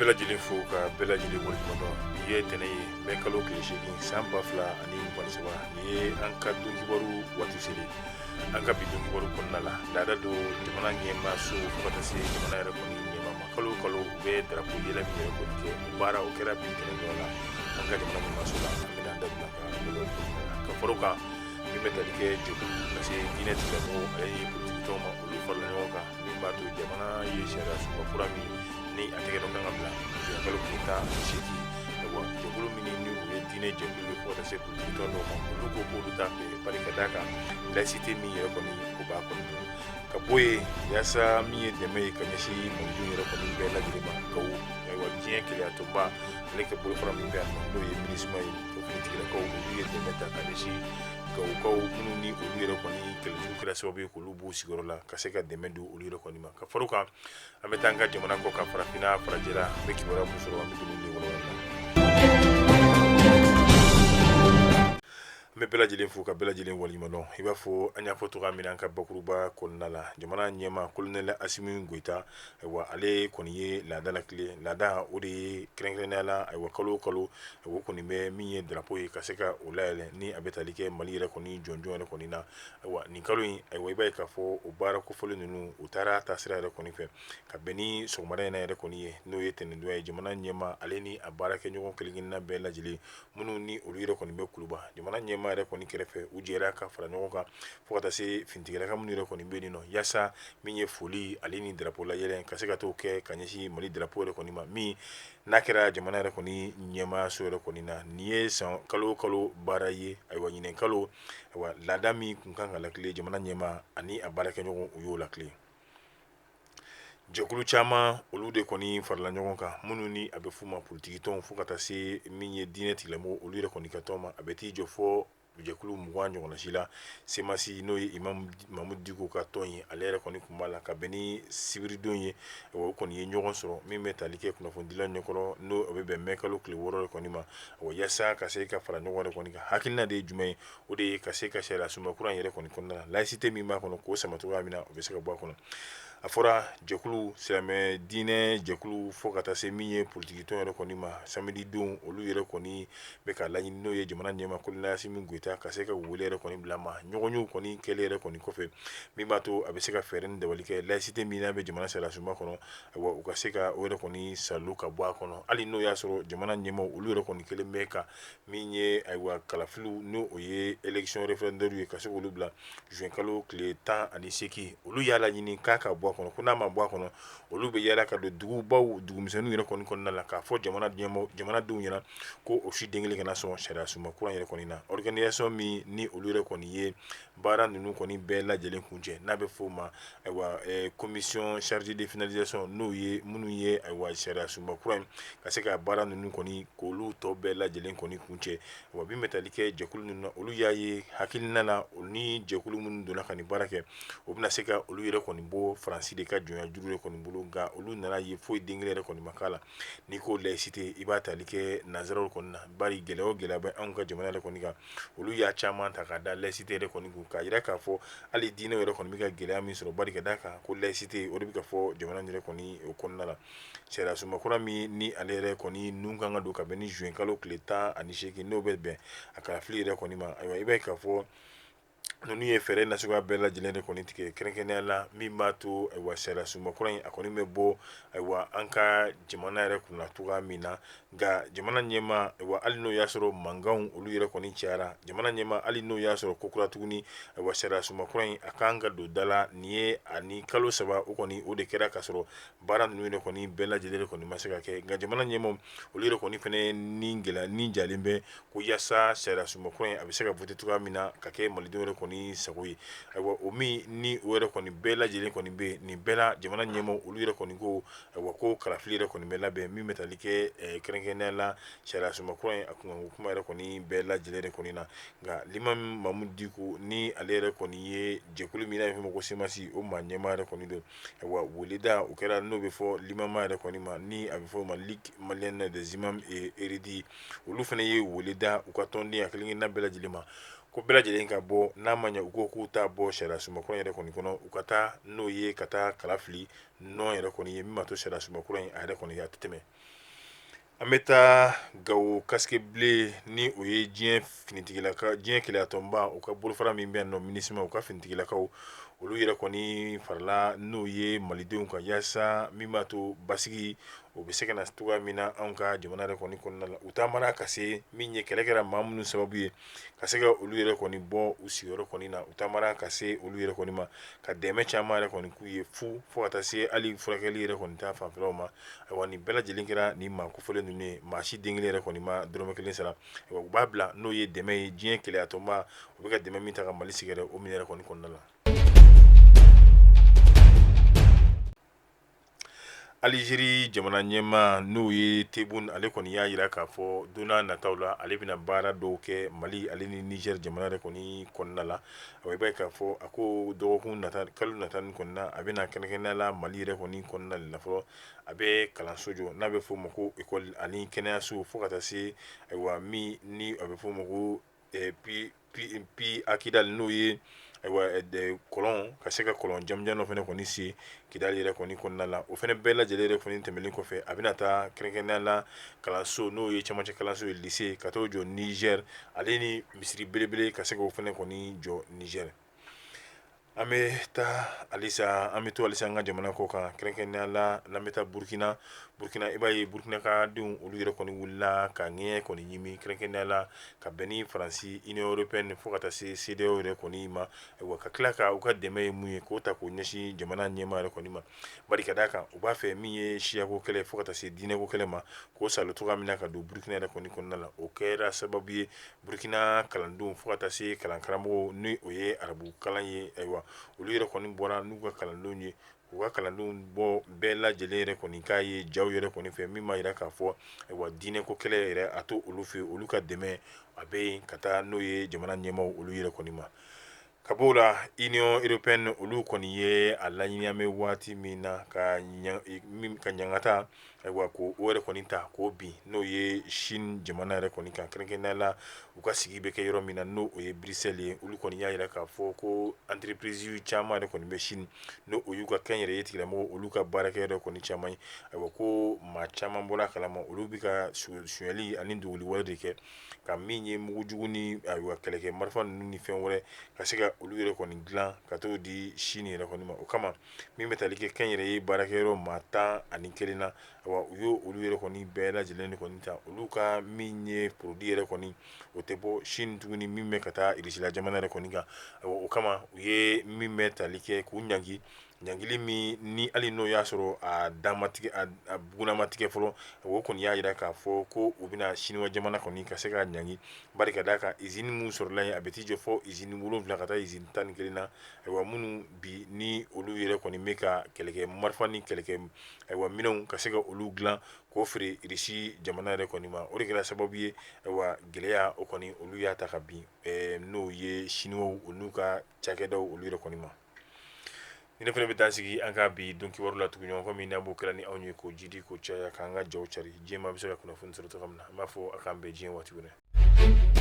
bɛɛ lajɛlen fo ka bɛɛ lajɛlen waleɲumandɔn nin ye tɛnɛ ye mɛ kalo tile 8 san 2023 nin ye an ka don kibaru waati seli an ka bi don kibaru kɔnɔna la laada don jamana ɲɛma so fo ka taa se jamana yɛrɛ kɔni ɲɛma ma kalo kalo u bɛ darapo yɛlɛ min yɛrɛ kɔni kɛ o baara o kɛra bi tɛnɛdon la an ka jamana ɲɛma so la an bɛna an da dilan ka bolo kɔnɔna la ka faro kan min bɛ tali kɛ jɛkulu ka se diinɛ tigilamɔgɔw ale ye politikitɔw ma olu farala ɲɔgɔn kan min b'a to jamana ye sariya suba kura min ni a tɛgɛ dɔ kan ka bila kalo tile 18 wa jɛkulu min ni u ye diinɛ jɛkulu ye fo ka taa se politikitɔw dɔw ma olu ko k'olu t'a fɛ bari ka d'a kan laïcité min yɛrɛ kɔni o b'a kɔnɔ ka bɔ yen yaasa min ye dɛmɛ ye ka ɲɛsin malidenw yɛrɛ kɔni bɛɛ lajɛlen ma gawo ayiwa diɲɛ keleya tɔnba ale ka bolofara min bɛ yan nɔ n'o ye minisma ye o finitigilakaw olu ye dɛmɛ ta ka ɲɛsin gawukaw minnu ni olu yɛrɛ kɔni kɛlɛjugu kɛra sababu ye k'olu b'u sigiyɔrɔ la ka se ka dɛmɛ don olu yɛrɛ kɔni ma ka faro kan an bɛ taa an ka jamana kɔ ka farafinna farajɛla an bɛ kibaruya mun sɔrɔ an bɛ don olu wɔlɔwɔlɔ la an bɛ bɛɛ lajɛlen fo ka bɛɛ lajɛlen waleɲumandɔn i b'a fɔ an y'a fɔ cogoya min na an ka bakuruba kɔnɔna la jamana ɲɛma kolonɛli asimi goyita ayiwa ale kɔni ye laada lakile laada o de ye kɛrɛnkɛrɛnnenya la ayiwa kalo o kalo o kɔni bɛ min ye drapeau ye ka se ka o layɛlɛ ni a bɛ tali kɛ mali yɛrɛ kɔni jɔnjɔn yɛrɛ kɔni na ayiwa nin kalo in ayiwa i b'a ye k'a fɔ o baara kofɔlen ninnu u taara taasira yɛrɛ kɔni fɛ ka bɛn ni sɔgɔmada in na yɛrɛ kɔni ye n'o ye tɛnɛndonya ye jamana ɲɛma ale ni a baara kɛ ɲɔgɔn kelen-kelenna bɛɛ lajɛlen minnu ni olu yɛrɛ kɔni bɛ kuluba jamana ɲɛma yɛrɛ kɔni kɛrɛfɛ u jɛra ka fara ɲɔgɔn kan fo ka taa se finitigilaka minnu yɛrɛ kɔni bɛ yen nɔ yaasa min ye foli ale ni drapeau layɛlɛn ka se ka t'o kɛ ka ɲɛsin mali drapeau yɛrɛ kɔni ma min n'a kɛra jamana yɛrɛ kɔni ɲɛmaayaso yɛrɛ kɔni na nin ye san kalo o kalo baara ye ayiwa ɲinɛ kalo ayiwa laada min kun kan ka lakile jamana ɲɛma ani a baarakɛɲɔgɔn u y'o lakile jɛkulu caman olu de kɔni farala ɲɔgɔn kan minnu ni a bɛ f'u ma politikitɔnw fo ka taa se min ye diinɛ tigilamɔgɔw olu yɛrɛ kɔni ka tɔn ma a bɛ t'i jɔ fɔ jɛkulu 20 ɲɔgɔnna si la semasi n'o ye imam mamudu diko ka tɔn ye ale yɛrɛ kɔni kun b'a la ka bɛn ni sibiridon ye o kɔni ye ɲɔgɔn sɔrɔ min bɛ tali kɛ kunnafonidilaw ɲɛkɔrɔ n'o bɛ bɛn mɛ kalo tile 6 kɔni ma yaasa ka se ka fara ɲɔgɔn yɛrɛ kɔni kan hakilina de ye jumɛn ye o de ye ka se ka sariya sunba kura yɛrɛ kɔni kɔnɔna la laïcité min b'a kɔnɔ k'o sama cogoya min na o bɛ se ka bɔ a kɔnɔ a fɔra jɛkulu silamɛ diinɛ jɛkulu fo ka taa se min ye politikitɔn yɛrɛ kɔni ma samedi don olu yɛrɛ kɔni bɛ ka laɲini n'o ye jamana ɲɛma kolonɛli asimi goyita ka se ka wele yɛrɛ kɔni bila ma ɲɔgɔnyew kɔni kɛlen yɛrɛ kɔni kɔfɛ min b'a to a bɛ se ka fɛɛrɛ ni dabali kɛ laïcité min n'a bɛ jamana sariya sunba kɔnɔ ayiwa u ka se ka o yɛrɛ kɔni salo ka bɔ a kɔnɔ hali n'o y'a sɔrɔ jamana ɲɛmaw olu yɛrɛ kɔni kelen bɛ ka min ye ayiwa kalafiliw n'o o ye élection référendaire ye ka se k'olu bila juin kalo tile 18 olu y'a laɲini k'a ka bɔ a kɔnɔ ko n'a ma bɔ a kɔnɔ olu bɛ yaala ka don dugubaw dugumisɛnninw yɛrɛ kɔni kɔnɔna la k'a fɔ jamanadenw ɲɛna ko o si den kelen kana sɔn sariya sunba kura yɛrɛ kɔni na organisation min ni olu yɛrɛ kɔni ye baara ninnu kɔni bɛɛ lajɛlen kuncɛ n'a bɛ f'o ma ayiwa commission chargée de finalisation n'o ye minnu ye ayiwa sariya sunba kura in ka se ka baara ninnu kɔni k'olu tɔ bɛɛ lajɛlen kɔni kuncɛ wa min bɛ tali kɛ jɛkulu ninnu na olu y'a ye hakilina la o ni jɛkulu minnu donna ka nin baara kɛ o bɛna se ka olu yɛrɛ kɔni bɔ faransi de ka jɔnya juru de kɔni bolo nka olu nana ye foyi den kelen yɛrɛ kɔni ma k'a la n'i ko laïcité i b'a tali kɛ nanzaraw kɔni na bari gɛlɛya o gɛlɛya bɛ anw ka jamana yɛrɛ kɔni kan olu y'a caman ta k'a da laïcité yɛrɛ kɔni kun k'a yira k'a fɔ hali diinɛw yɛrɛ kɔni bɛ ka gɛlɛya min sɔrɔ bari ka d'a kan ko laïcité o de bɛ ka fɔ jamana yɛrɛ kɔni o kɔnɔna la sariya sunba kura min ni ale yɛrɛ kɔni nun kan ka don ka bɛn ni juin kalo tile 18 n'o bɛ bɛn a kalafili yɛrɛ kɔni ma ayiwa i b'a ye k'a fɔ ninnu ye fɛɛrɛ nasuguya bɛɛ lajɛlen de kɔni tigɛ kɛrɛnkɛrɛnnenya la min b'a to ayiwa sariya sunba kura in a kɔni bɛ bɔ ayiwa an ka jamana yɛrɛ kunna cogoya min na nka jamana ɲɛma ayiwa hali n'o y'a sɔrɔ mankanw olu yɛrɛ kɔni cayara jamana ɲɛma hali n'o y'a sɔrɔ ko kura tuguni ayiwa sariya sunba kura in a kan ka don da la nin ye ani kalo 3 o kɔni o de kɛra ka sɔrɔ baara ninnu yɛrɛ kɔni bɛɛ lajɛlen de kɔni ma se ka kɛ nka jamana ɲɛmaw olu yɛrɛ kɔni fɛnɛ ni gɛlɛya ni jalen bɛ ko yaasa sariya sunba kura in a bɛ se ka voter cogoya min na ka kɛ malidenw yɛrɛ kɔni sago ye ayiwa o min ni o yɛrɛ kɔni bɛɛ lajɛlen kɔni bɛ nin bɛɛ la jamana ɲɛmaw olu yɛrɛ kɔni ko ayiwa ko kalafili yɛrɛ kɔni bɛ labɛn min bɛ tali kɛ kɛrɛnkɛrɛnnenya la sariya sunba kura in a kunkanko kuma yɛrɛ kɔni bɛɛ lajɛlen de kɔni na nka limami mamudu diko ni ale yɛrɛ kɔni ye jɛkulu min n'a bɛ f'o ma ko semasi o maa ɲɛmaa yɛrɛ kɔni don ayiwa weleda o kɛra n'o bɛ fɔ limama yɛrɛ kɔni ma ni a bɛ fɔ o ma ligue malienne des imams et érudits olu fana ye weleda u ka tɔnden a kelen-kelenna bɛɛ lajɛlen ma ko bɛɛ lajɛlen ka bɔ n'a ma ɲɛ u ko k'u t'a bɔ sariya sunba kura yɛrɛ kɔni kɔnɔ u ka taa n'o ye ka taa kala fili nɔ yɛrɛ kɔni ye min b'a to sariya sunba kura in a yɛrɛ kɔni a tɛ tɛmɛ. An bɛ taa Gawo Kasikebilen ni o ye diɲɛ finitigilaka diɲɛ keleyatonba u ka bolofara min bɛ yan nɔ MINUSMA u ka finitigilakaw olu yɛrɛ kɔni farala n'o ye malidenw kan yaasa min b'a to basigi o bɛ se ka na cogoya min na anw ka jamana yɛrɛ kɔni kɔnɔna la u taamara ka se min ye kɛlɛ kɛra maa minnu sababu ye ka se ka olu yɛrɛ kɔni bɔ u sigiyɔrɔ kɔni na u taamara ka se olu yɛrɛ kɔni ma ka dɛmɛ caman yɛrɛ kɔni k'u ye fo ka taa se hali furakɛli yɛrɛ kɔni ta fanfɛlaw ma ayiwa nin bɛɛ lajɛlen kɛra nin maa kofɔlen ninnu ye maa si den kelen yɛrɛ kɔni ma dɔrɔmɛ kelen sara ayiwa u b'a bila n'o ye dɛmɛ ye diɲɛ keleyatɔnba u bɛ ka dɛmɛ min ta ka Mali sigi yɛrɛ o min yɛrɛ kɔni kɔnɔna la. Alizeri jamana ɲɛmaa n'o ye Tebboune ale kɔni y'a jira k'a fɔ don n'a nataw la ale bɛna baara dɔw kɛ Mali ale ni Niger jamana yɛrɛ kɔni kɔnɔna la i b'a ye k'a fɔ a ko dɔgɔkun nata kalo nata nin kɔnɔna a bɛna kɛnɛkɛnɛya la Mali yɛrɛ kɔni kɔnɔna de la fɔlɔ a bɛ kalanso jɔ n'a bɛ f'o ma ko école ani kɛnɛyaso fo ka taa se ayiwa min ni a bɛ f'o ma ko P Akidal n'o ye ayiwa kɔlɔn ka se ka kɔlɔn jamujan dɔ fana kɔni se Kidali yɛrɛ kɔni kɔnɔna la o fana bɛɛ lajɛlen yɛrɛ kɔni tɛmɛnen kɔfɛ a bɛna taa kɛrɛnkɛrɛnnenya la kalanso n'o ye cɛmancɛ kalanso ye lycée ka t'o jɔ Niger ale ni misiri belebele ka se k'o fana kɔni jɔ Niger. An bɛ taa halisa an bɛ to halisa an ka jamana kɔ kan kɛrɛnkɛrɛnnenya la n'an bɛ taa Burkina i b'a ye Burkina ka denw olu yɛrɛ kɔni wulila ka ŋɛɲɛ kɔni ɲimi kɛrɛnkɛrɛnnenya la ka bɛn ni Faransi Union européenne fo ka taa se CEDEAO yɛrɛ kɔni ma ayiwa ka tila ka u ka dɛmɛ ye mun ye k'o ta k'o ɲɛsin jamana ɲɛmaa yɛrɛ kɔni ma bari ka d'a kan u b'a fɛ min ye siyako kɛlɛ fo ka taa se diinɛko kɛlɛ ma k'o salo cogoya min na ka don Burkina yɛrɛ kɔni kɔnɔna la o kɛra sababu ye Burkina kalandenw fo ka taa se kalankaramɔgɔw ni o ye arabu kalan ye ayiwa olu yɛrɛ kɔni bɔra n'u ka kalandenw ye u ka kalandenw bɔ bɛɛ lajɛlen yɛrɛ kɔni k'a ye jaw yɛrɛ kɔni fɛ min b'a jira k'a fɔ ayiwa diinɛko kɛlɛ yɛrɛ a to olu fɛ olu ka dɛmɛ a bɛ yen ka taa n'o ye jamana ɲɛmaaw olu yɛrɛ kɔni ma ka b'o la Union européenne olu kɔni ye a laɲini an bɛ waati min na ka ɲangata ayiwa ko o yɛrɛ kɔni ta k'o bin n'o ye Chine jamana yɛrɛ kɔni kan kɛrɛnkɛrɛnnenya la u ka sigi bɛ kɛ yɔrɔ min na n'o o ye Bruxelles ye olu kɔni y'a jira k'a fɔ ko entreprise caman yɛrɛ kɔni bɛ Chine n'o o y'u ka kɛnyɛrɛye tigilamɔgɔw olu ka baarakɛ yɛrɛ kɔni caman ye ayiwa ko maa caman bɔra a kalama olu bɛ ka sonyali ani dogoli wɛrɛ de kɛ ka min ye mugujugu ni ayiwa kɛlɛkɛ marifa ninnu ni fɛn wɛrɛ ka se ka olu yɛrɛ kɔni dilan ka t'o di Chine yɛrɛ kɔni ma o kama min bɛ tali kɛ kɛnyɛrɛye baarakɛyɔrɔ maa 11 na ayiwa u y'o olu yɛrɛ kɔni bɛɛ lajɛlen de kɔni ta olu ka min ye produit yɛrɛ kɔni o tɛ bɔ Chine tuguni min bɛ ka taa Irisi jamana yɛrɛ kɔni kan ayiwa o kama u ye min bɛ tali kɛ k'u ɲangi ɲangili min ni hali n'o y'a sɔrɔ a bugunama tigɛ fɔlɔ o kɔni y'a jira k'a fɔ ko u bɛna Chinois jamana kɔni ka se ka ɲangi bari ka d'a kan usine mun sɔrɔla yen a bɛ t'i jɔ fɔ usine 7 ka taa usine 11 na ayiwa minnu bi ni olu yɛrɛ kɔni bɛ ka kɛlɛkɛ marifa ni kɛlɛkɛ ayiwa minɛnw ka se ka olu dilan k'o feere Irisi jamana yɛrɛ kɔni ma o de kɛra sababu ye ayiwa gɛlɛya o kɔni olu y'a ta ka bin n'o ye Chinois olu ka cakɛdaw olu yɛrɛ kɔni ma. Ni ne fana bɛ taa sigi an ka bi don kibaru la tugun ɲɔgɔn kɔ min n'a b'o kɛra ni anw ye k'o jidi k'o caya k'an ka jaw cari diɲɛ maa bɛ se ka kunnafoni sɔrɔ cogo min na an b'a fɔ a k'an bɛn diɲɛ waati wɛrɛ